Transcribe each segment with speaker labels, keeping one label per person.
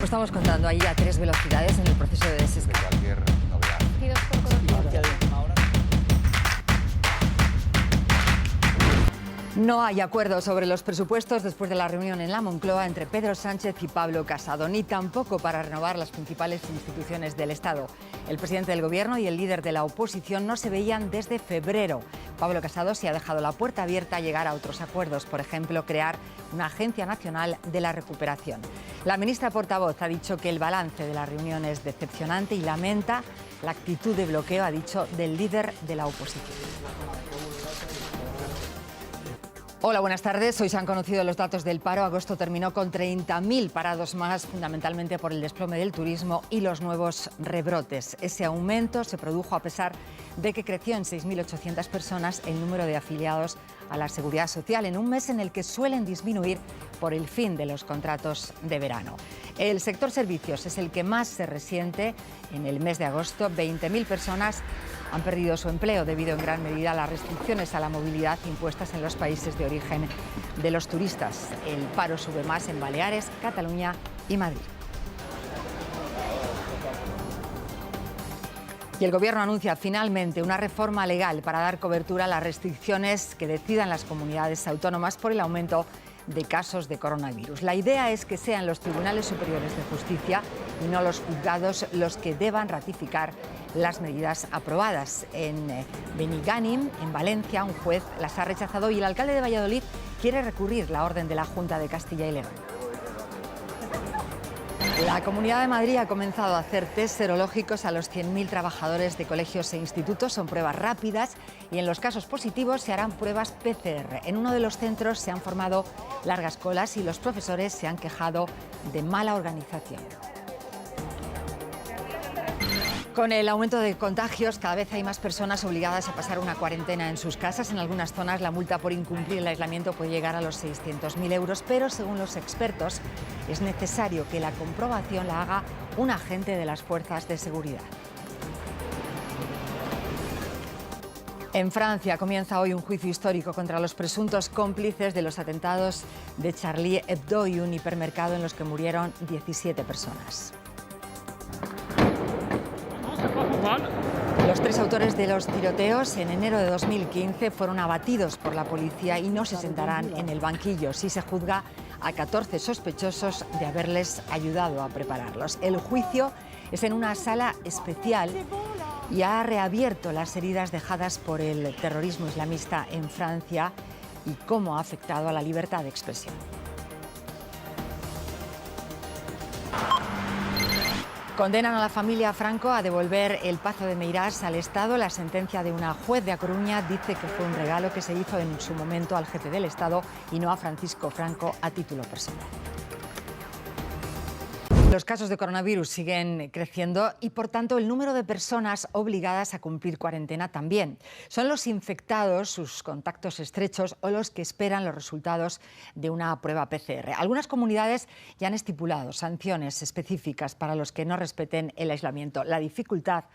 Speaker 1: Estamos contando ahí a 3 velocidades en el proceso de desescalada. No hay acuerdo sobre los presupuestos después de la reunión en la Moncloa entre Pedro Sánchez y Pablo Casado, ni tampoco para renovar las principales instituciones del Estado. El presidente del Gobierno y el líder de la oposición no se veían desde febrero. Pablo Casado se ha dejado la puerta abierta a llegar a otros acuerdos, por ejemplo, crear una Agencia Nacional de la Recuperación. La ministra portavoz ha dicho que el balance de la reunión es decepcionante y lamenta la actitud de bloqueo, ha dicho, del líder de la oposición. Hola, buenas tardes. Hoy se han conocido los datos del paro. Agosto terminó con 30.000 parados más, fundamentalmente por el desplome del turismo y los nuevos rebrotes. Ese aumento se produjo a pesar de que creció en 6.800 personas el número de afiliados a la Seguridad Social, en un mes en el que suelen disminuir por el fin de los contratos de verano. El sector servicios es el que más se resiente. En el mes de agosto, 20.000 personas han perdido su empleo debido en gran medida a las restricciones a la movilidad impuestas en los países de origen de los turistas. El paro sube más en Baleares, Cataluña y Madrid. Y el Gobierno anuncia finalmente una reforma legal para dar cobertura a las restricciones que decidan las comunidades autónomas por el aumento de casos de coronavirus. La idea es que sean los tribunales superiores de justicia y no los juzgados los que deban ratificar las medidas aprobadas. En Benigànim, en Valencia, un juez las ha rechazado y el alcalde de Valladolid quiere recurrir la orden de la Junta de Castilla y León. La Comunidad de Madrid ha comenzado a hacer test serológicos a los 100.000 trabajadores de colegios e institutos. Son pruebas rápidas y en los casos positivos se harán pruebas PCR. En uno de los centros se han formado largas colas y los profesores se han quejado de mala organización. Con el aumento de contagios, cada vez hay más personas obligadas a pasar una cuarentena en sus casas. En algunas zonas, la multa por incumplir el aislamiento puede llegar a los 600.000 euros, pero según los expertos, es necesario que la comprobación la haga un agente de las fuerzas de seguridad. En Francia comienza hoy un juicio histórico contra los presuntos cómplices de los atentados de Charlie Hebdo y un hipermercado en los que murieron 17 personas. Los 3 autores de los tiroteos en enero de 2015 fueron abatidos por la policía y no se sentarán en el banquillo. Sí se juzga a 14 sospechosos de haberles ayudado a prepararlos. El juicio es en una sala especial y ha reabierto las heridas dejadas por el terrorismo islamista en Francia y cómo ha afectado a la libertad de expresión. Condenan a la familia Franco a devolver el Pazo de Meirás al Estado. La sentencia de una juez de A Coruña dice que fue un regalo que se hizo en su momento al jefe del Estado y no a Francisco Franco a título personal. Los casos de coronavirus siguen creciendo y, por tanto, el número de personas obligadas a cumplir cuarentena también. Son los infectados, sus contactos estrechos o los que esperan los resultados de una prueba PCR. Algunas comunidades ya han estipulado sanciones específicas para los que no respeten el aislamiento. La dificultad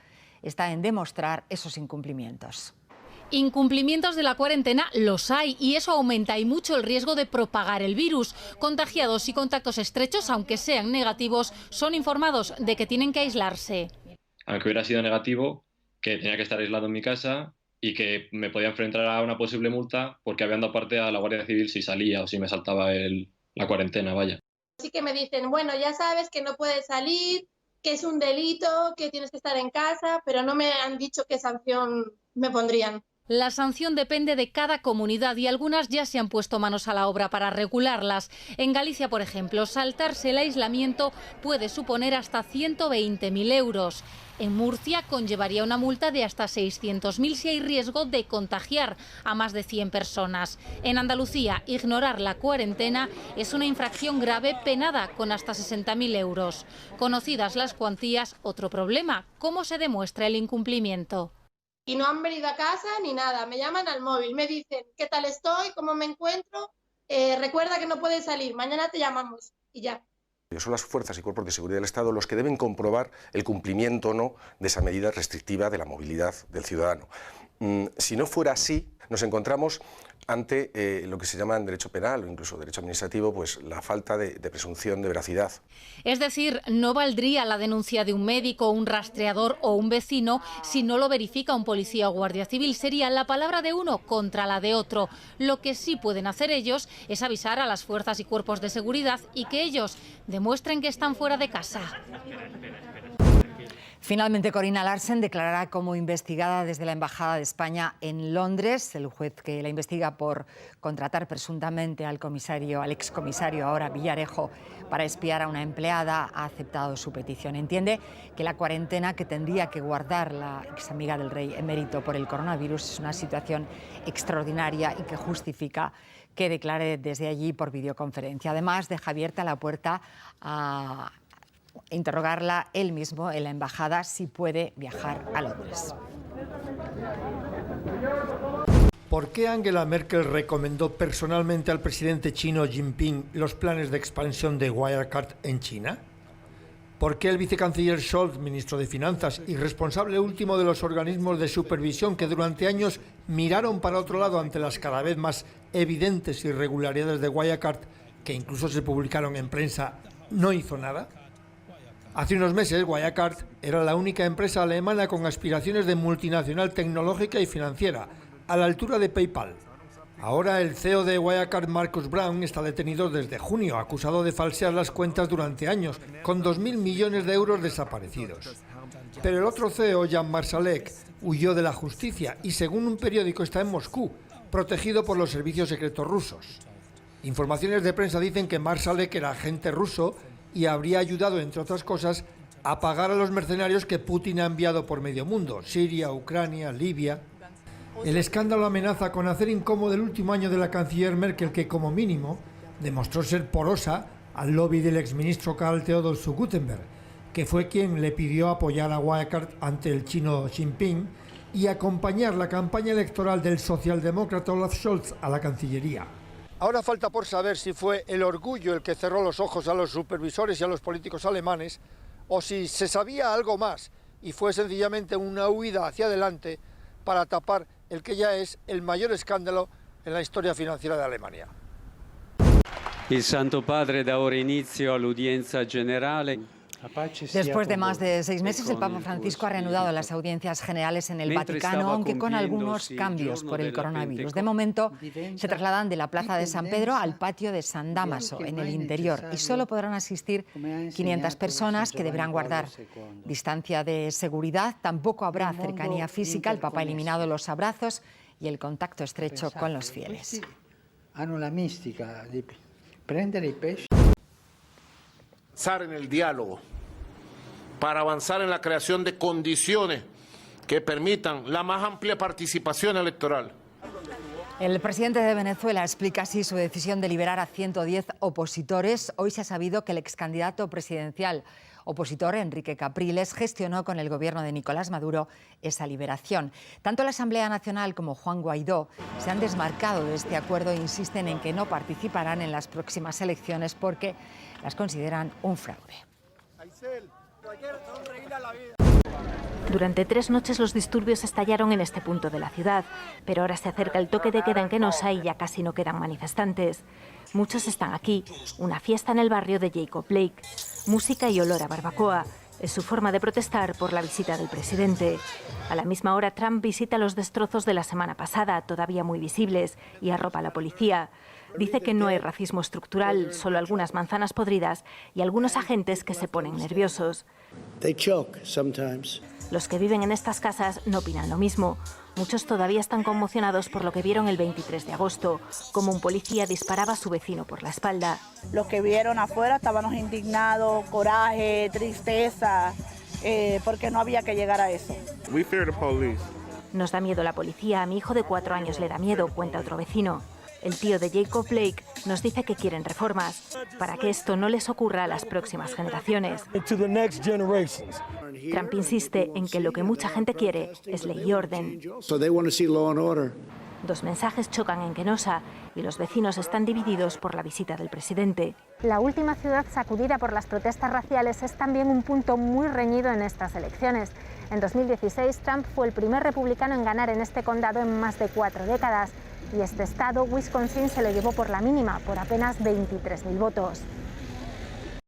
Speaker 1: está en demostrar esos incumplimientos.
Speaker 2: Incumplimientos de la cuarentena los hay y eso aumenta y mucho el riesgo de propagar el virus. Contagiados y contactos estrechos, aunque sean negativos, son informados de que tienen que aislarse.
Speaker 3: Aunque hubiera sido negativo, que tenía que estar aislado en mi casa y que me podía enfrentar a una posible multa porque habían dado parte a la Guardia Civil si salía o si me saltaba la cuarentena, vaya.
Speaker 4: Sí que me dicen, bueno, ya sabes que no puedes salir, que es un delito, que tienes que estar en casa, pero no me han dicho qué sanción me pondrían.
Speaker 2: La sanción depende de cada comunidad y algunas ya se han puesto manos a la obra para regularlas. En Galicia, por ejemplo, saltarse el aislamiento puede suponer hasta 120.000 euros. En Murcia conllevaría una multa de hasta 600.000 si hay riesgo de contagiar a más de 100 personas. En Andalucía, ignorar la cuarentena es una infracción grave penada con hasta 60.000 euros. Conocidas las cuantías, otro problema, ¿cómo se demuestra el incumplimiento?
Speaker 4: Y no han venido a casa ni nada, me llaman al móvil, me dicen qué tal estoy, cómo me encuentro, recuerda que no puedes salir, mañana te llamamos y ya.
Speaker 5: Son las fuerzas y cuerpos de seguridad del Estado los que deben comprobar el cumplimiento o no de esa medida restrictiva de la movilidad del ciudadano. Si no fuera así, nos encontramos ante lo que se llama en derecho penal o incluso derecho administrativo, pues la falta de presunción de veracidad.
Speaker 2: Es decir, no valdría la denuncia de un médico, un rastreador o un vecino si no lo verifica un policía o guardia civil. Sería la palabra de uno contra la de otro. Lo que sí pueden hacer ellos es avisar a las fuerzas y cuerpos de seguridad y que ellos demuestren que están fuera de casa.
Speaker 1: Finalmente, Corina Larsen declarará como investigada desde la Embajada de España en Londres. El juez que la investiga por contratar presuntamente al excomisario ahora Villarejo para espiar a una empleada ha aceptado su petición. Entiende que la cuarentena que tendría que guardar la examiga del rey emérito por el coronavirus es una situación extraordinaria y que justifica que declare desde allí por videoconferencia. Además, deja abierta la puerta a interrogarla él mismo en la embajada si puede viajar a Londres.
Speaker 6: ¿Por qué Angela Merkel recomendó personalmente al presidente chino Xi Jinping los planes de expansión de Wirecard en China? ¿Por qué el vicecanciller Scholz, ministro de Finanzas y responsable último de los organismos de supervisión que durante años miraron para otro lado ante las cada vez más evidentes irregularidades de Wirecard, que incluso se publicaron en prensa, no hizo nada? Hace unos meses, Wirecard era la única empresa alemana con aspiraciones de multinacional tecnológica y financiera, a la altura de PayPal. Ahora el CEO de Wirecard, Markus Braun, está detenido desde junio, acusado de falsear las cuentas durante años, con 2.000 millones de euros desaparecidos. Pero el otro CEO, Jan Marsalek, huyó de la justicia y, según un periódico, está en Moscú, protegido por los servicios secretos rusos. Informaciones de prensa dicen que Marsalek era agente ruso y habría ayudado, entre otras cosas, a pagar a los mercenarios que Putin ha enviado por medio mundo, Siria, Ucrania, Libia. El escándalo amenaza con hacer incómodo el último año de la canciller Merkel, que como mínimo demostró ser porosa al lobby del exministro Karl Theodor zu Guttenberg, que fue quien le pidió apoyar a Wirecard ante el chino Xi Jinping y acompañar la campaña electoral del socialdemócrata Olaf Scholz a la Cancillería. Ahora falta por saber si fue el orgullo el que cerró los ojos a los supervisores y a los políticos alemanes, o si se sabía algo más y fue sencillamente una huida hacia adelante para tapar el que ya es el mayor escándalo en la historia financiera de Alemania.
Speaker 7: Il Santo Padre da ora inizio all'udienza generale.
Speaker 1: Después de más de 6 meses, el Papa Francisco ha reanudado las audiencias generales en el Vaticano, aunque con algunos cambios por el coronavirus. De momento, se trasladan de la Plaza de San Pedro al patio de San Dámaso, en el interior, y solo podrán asistir 500 personas que deberán guardar distancia de seguridad. Tampoco habrá cercanía física. El Papa ha eliminado los abrazos y el contacto estrecho con los fieles.
Speaker 8: Hanno la mística di prendere i pesci.
Speaker 9: En el diálogo para avanzar en la creación de condiciones que permitan la más amplia participación electoral.
Speaker 1: El presidente de Venezuela explica así su decisión de liberar a 110 opositores. Hoy se ha sabido que el ex candidato presidencial opositor, Enrique Capriles, gestionó con el gobierno de Nicolás Maduro esa liberación. Tanto la Asamblea Nacional como Juan Guaidó se han desmarcado de este acuerdo e insisten en que no participarán en las próximas elecciones porque las consideran un fraude.
Speaker 10: Durante 3 noches los disturbios estallaron en este punto de la ciudad, pero ahora se acerca el toque de queda en Quenosa y ya casi no quedan manifestantes. Muchos están aquí, una fiesta en el barrio de Jacob Lake, música y olor a barbacoa. Es su forma de protestar por la visita del presidente. A la misma hora, Trump visita los destrozos de la semana pasada, todavía muy visibles, y arropa a la policía. Dice que no hay racismo estructural, solo algunas manzanas podridas y algunos agentes que se ponen nerviosos. Los que viven en estas casas no opinan lo mismo. Muchos todavía están conmocionados por lo que vieron el 23 de agosto, como un policía disparaba a su vecino por la espalda.
Speaker 11: Los que vieron afuera estábamos indignados, coraje, tristeza, porque no había que llegar a eso.
Speaker 10: Nos da miedo la policía, a mi hijo de 4 años le da miedo, cuenta otro vecino. El tío de Jacob Blake nos dice que quieren reformas para que esto no les ocurra a las próximas generaciones. Trump insiste en que lo que mucha gente quiere es ley y orden. 2 mensajes chocan en Quenosa y los vecinos están divididos por la visita del presidente.
Speaker 12: La última ciudad sacudida por las protestas raciales es también un punto muy reñido en estas elecciones. En 2016, Trump fue el primer republicano en ganar en este condado en más de 4 décadas. y este estado, Wisconsin, se lo llevó por la mínima, por apenas 23.000 votos.